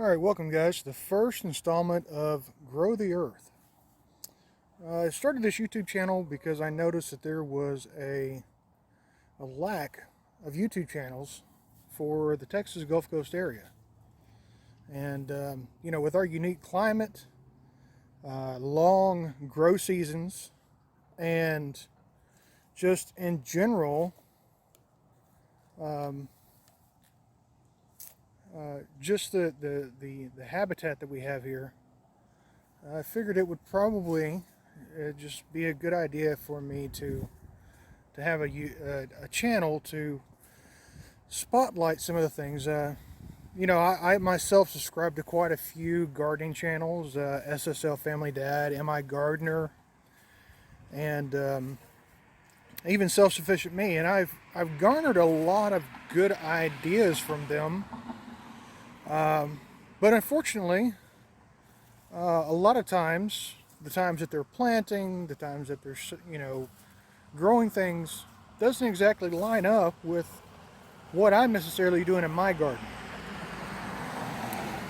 All right, welcome guys to the first installment of Grow the Earth. I started this YouTube channel because I noticed that there was a lack of YouTube channels for the Texas Gulf Coast area. And, with our unique climate, long grow seasons, and just in general, just the habitat that we have here, I figured it would probably just be a good idea for me to have a channel to spotlight some of the things. I myself subscribe to quite a few gardening channels, SSL Family Dad, MI Gardener, and even Self-Sufficient Me, and I've garnered a lot of good ideas from them. But unfortunately, a lot of times, the times that they're planting, the times that they're, growing things, doesn't exactly line up with what I'm necessarily doing in my garden.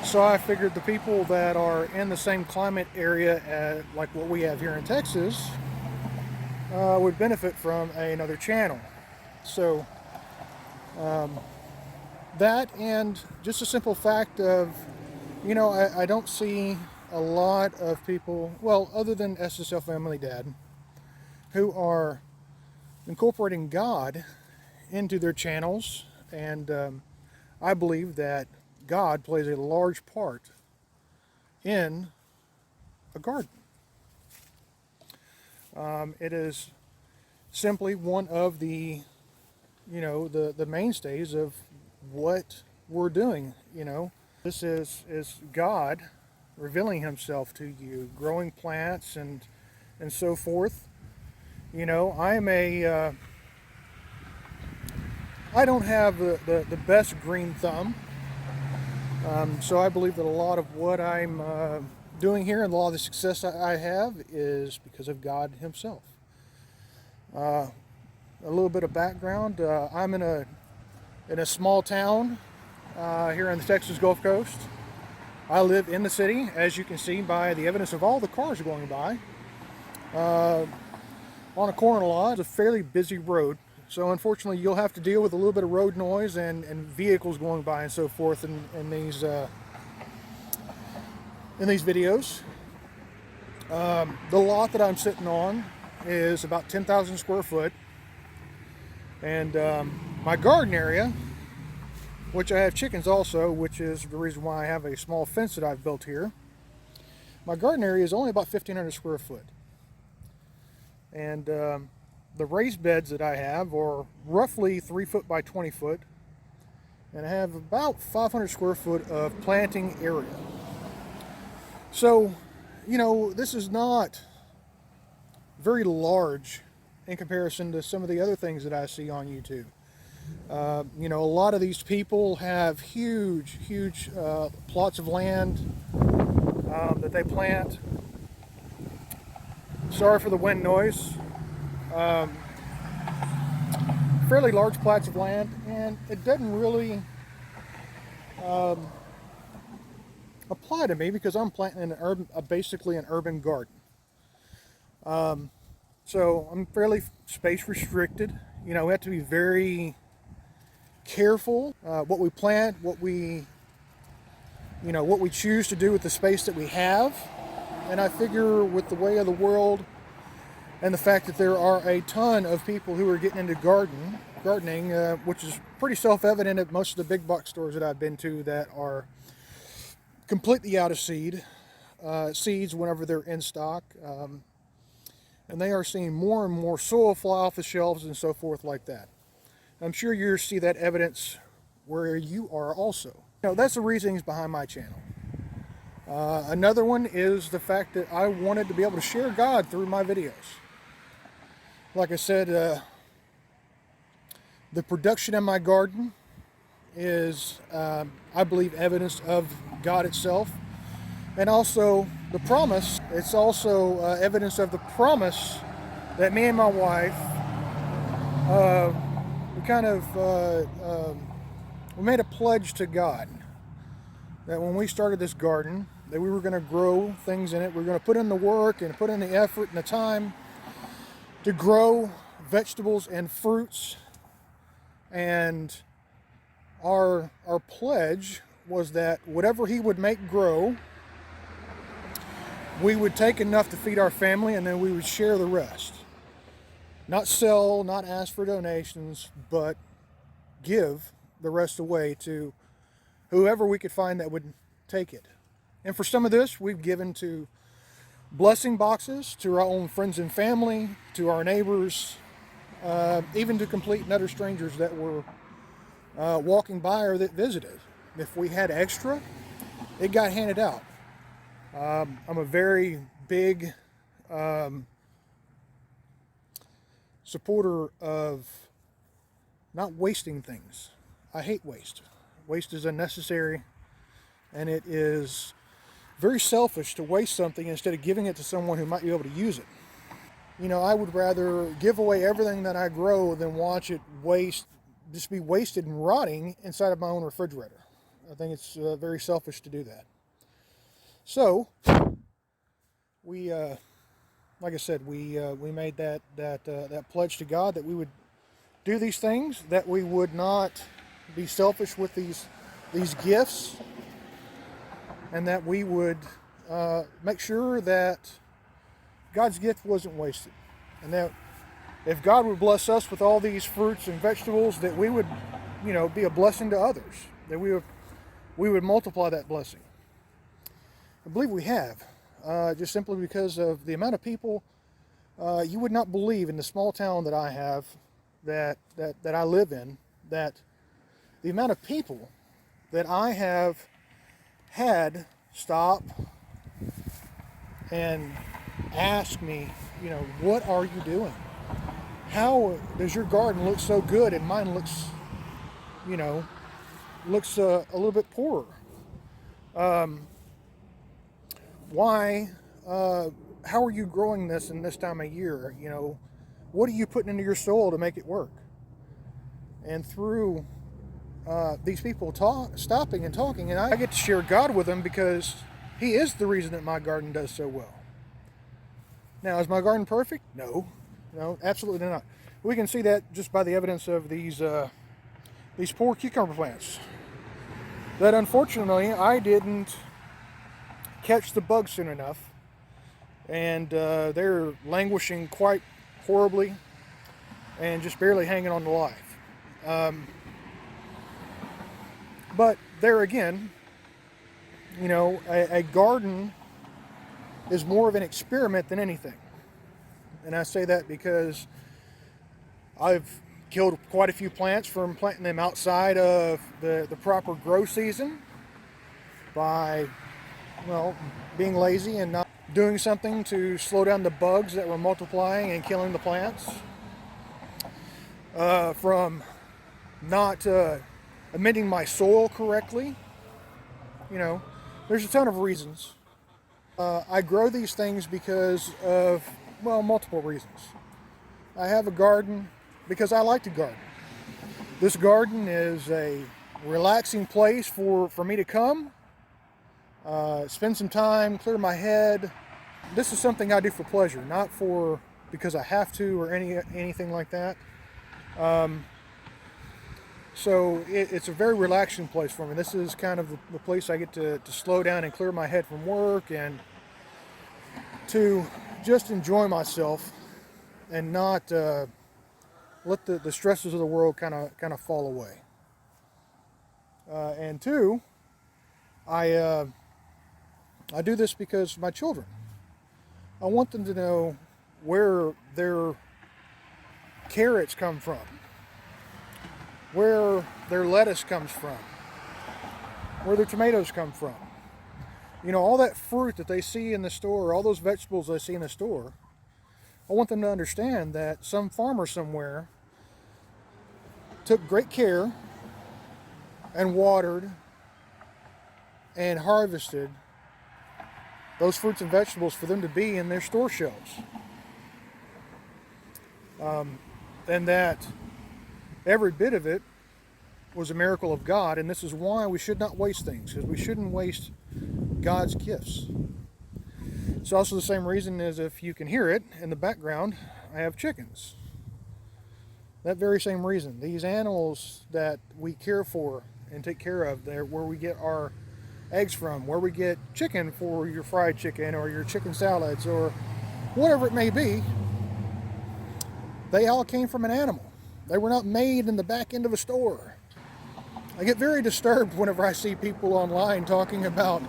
So I figured the people that are in the same climate area like what we have here in Texas would benefit from another channel. So that, and just a simple fact of, I don't see a lot of people, well, other than SSL Family Dad, who are incorporating God into their channels. And I believe that God plays a large part in a garden. It is simply one of the, the mainstays of what we're doing. This is God revealing himself to you, growing plants and so forth. I don't have the best green thumb, so I believe that a lot of what I'm doing here and a lot of the success I have is because of God himself. A little bit of background: I'm in a small town here on the Texas Gulf Coast. I live in the city, as you can see by the evidence of all the cars going by. On a corner lot, it's a fairly busy road, so unfortunately you'll have to deal with a little bit of road noise and vehicles going by and so forth in these videos. The lot that I'm sitting on is about 10,000 square foot, and my garden area, which I have chickens also, which is the reason why I have a small fence that I've built here. My garden area is only about 1,500 square foot. And the raised beds that I have are roughly 3 foot by 20 foot. And I have about 500 square foot of planting area. So, this is not very large in comparison to some of the other things that I see on YouTube. A lot of these people have huge plots of land that they plant. Sorry for the wind noise. Fairly large plots of land, and it doesn't really apply to me because I'm planting basically an urban garden. So I'm fairly space restricted. We have to be very careful what we plant, what we choose to do with the space that we have. And I figure with the way of the world and the fact that there are a ton of people who are getting into gardening, which is pretty self-evident at most of the big box stores that I've been to that are completely out of seeds whenever they're in stock. And they are seeing more and more soil fly off the shelves and so forth like that. I'm sure you see that evidence where you are also. That's the reasons behind my channel. Another one is the fact that I wanted to be able to share God through my videos. Like I said, the production in my garden is, I believe, evidence of God itself. And also the promise, it's also evidence of the promise that me and my wife, we made a pledge to God that when we started this garden, that we were going to grow things in it. We were going to put in the work and put in the effort and the time to grow vegetables and fruits. And our pledge was that whatever he would make grow, we would take enough to feed our family, and then we would share the rest. Not sell, not ask for donations, but give the rest away to whoever we could find that would take it. And for some of this, we've given to blessing boxes, to our own friends and family, to our neighbors, even to complete and utter strangers that were walking by or that visited. If we had extra, it got handed out. I'm a very big supporter of not wasting things. I hate waste. Waste is unnecessary, and it is very selfish to waste something instead of giving it to someone who might be able to use it. You know, I would rather give away everything that I grow than watch it just be wasted and rotting inside of my own refrigerator. I think it's very selfish to do that. So, we, like I said, we made that pledge to God that we would do these things, that we would not be selfish with these gifts, and that we would make sure that God's gift wasn't wasted, and that if God would bless us with all these fruits and vegetables, that we would, be a blessing to others, that we would multiply that blessing. I believe we have, just simply because of the amount of people. You would not believe in the small town that I have, that I live in, that the amount of people that I have had stop and ask me, what are you doing? How does your garden look so good and mine looks a little bit poorer? Why? How are you growing this in this time of year? What are you putting into your soil to make it work? And through these people stopping and talking, and I get to share God with them because He is the reason that my garden does so well. Now, is my garden perfect? No, absolutely not. We can see that just by the evidence of these poor cucumber plants that unfortunately I didn't catch the bug soon enough, and they're languishing quite horribly and just barely hanging on to life. But there again, a garden is more of an experiment than anything. And I say that because I've killed quite a few plants from planting them outside of the proper grow season by, being lazy and not doing something to slow down the bugs that were multiplying and killing the plants. From not amending my soil correctly. There's a ton of reasons. I grow these things because of, multiple reasons. I have a garden because I like to garden. This garden is a relaxing place for me to come, spend some time, clear my head. This is something I do for pleasure, not because I have to or anything like that. So it's a very relaxing place for me. This is kind of the place I get to slow down and clear my head from work and to just enjoy myself and not let the stresses of the world kind of fall away. And two, I do this because my children. I want them to know where their carrots come from, where their lettuce comes from, where their tomatoes come from. All that fruit that they see in the store, all those vegetables they see in the store, I want them to understand that some farmer somewhere took great care and watered and harvested those fruits and vegetables for them to be in their store shelves. And that every bit of it was a miracle of God, and this is why we should not waste things, because we shouldn't waste God's gifts. It's also the same reason as, if you can hear it in the background, I have chickens. That very same reason. These animals that we care for and take care of, they're where we get our eggs from, where we get chicken for your fried chicken or your chicken salads or whatever it may be, they all came from an animal. They were not made in the back end of a store. I get very disturbed whenever I see people online talking about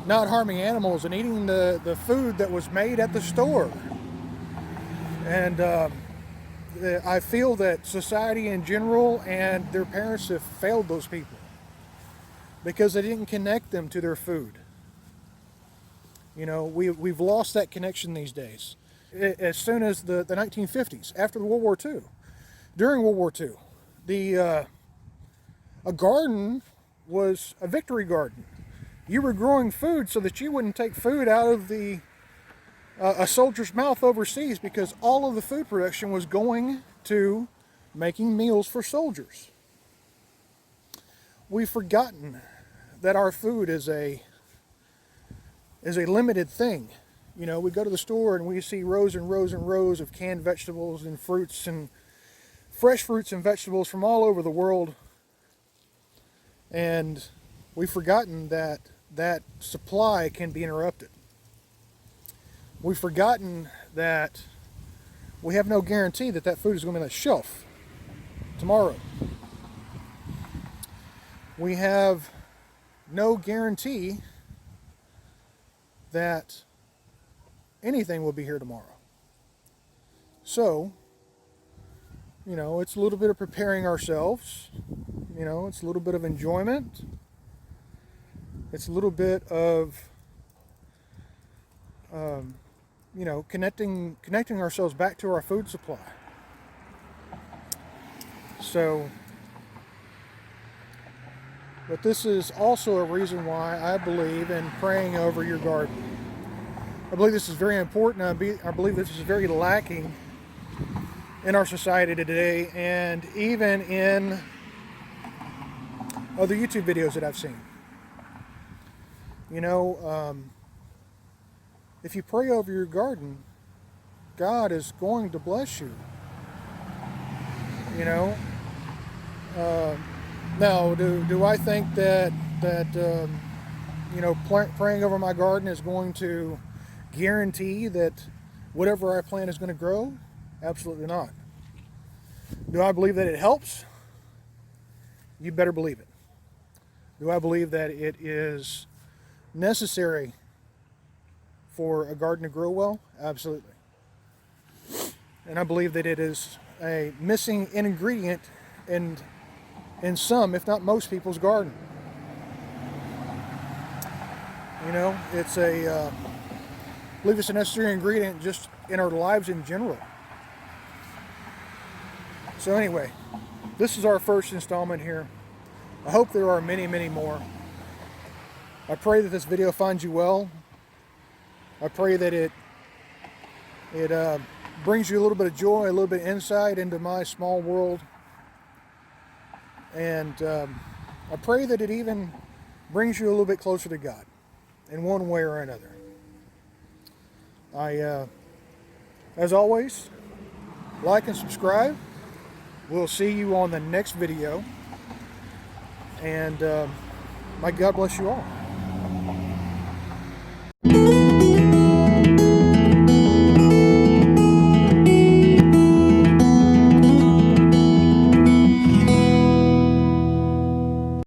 not harming animals and eating the food that was made at the store. And I feel that society in general and their parents have failed those people because they didn't connect them to their food. You know, we've lost that connection these days. As soon as the 1950s, after the World War II, during World War II, a garden was a victory garden. You were growing food so that you wouldn't take food out of a soldier's mouth overseas, because all of the food production was going to making meals for soldiers. We've forgotten that our food is a limited thing. You know, we go to the store and we see rows and rows and rows of canned vegetables and fruits and fresh fruits and vegetables from all over the world. And we've forgotten that that supply can be interrupted. We've forgotten that we have no guarantee that that food is going to be on the shelf tomorrow. We have no guarantee that anything will be here tomorrow. So, you know, it's a little bit of preparing ourselves. You know, it's a little bit of enjoyment. It's a little bit of, you know, connecting ourselves back to our food supply. So, but this is also a reason why I believe in praying over your garden. I believe this is very important. I believe this is very lacking in our society today, and even in other YouTube videos that I've seen. You know, if you pray over your garden, God is going to bless you. You know, now do I think that you know, praying over my garden is going to guarantee that whatever I plant is going to grow? Absolutely not. Do I believe that it helps? You better believe it. Do I believe that it is necessary for a garden to grow well? Absolutely. And I believe that it is a missing ingredient in some, if not most, people's garden. You know, it's I believe it's a necessary ingredient just in our lives in general. So anyway, this is our first installment here. I hope there are many, many more. I pray that this video finds you well. I pray that it brings you a little bit of joy, a little bit of insight into my small world. And I pray that it even brings you a little bit closer to God in one way or another. As always, like and subscribe. We'll see you on the next video. And may God bless you all.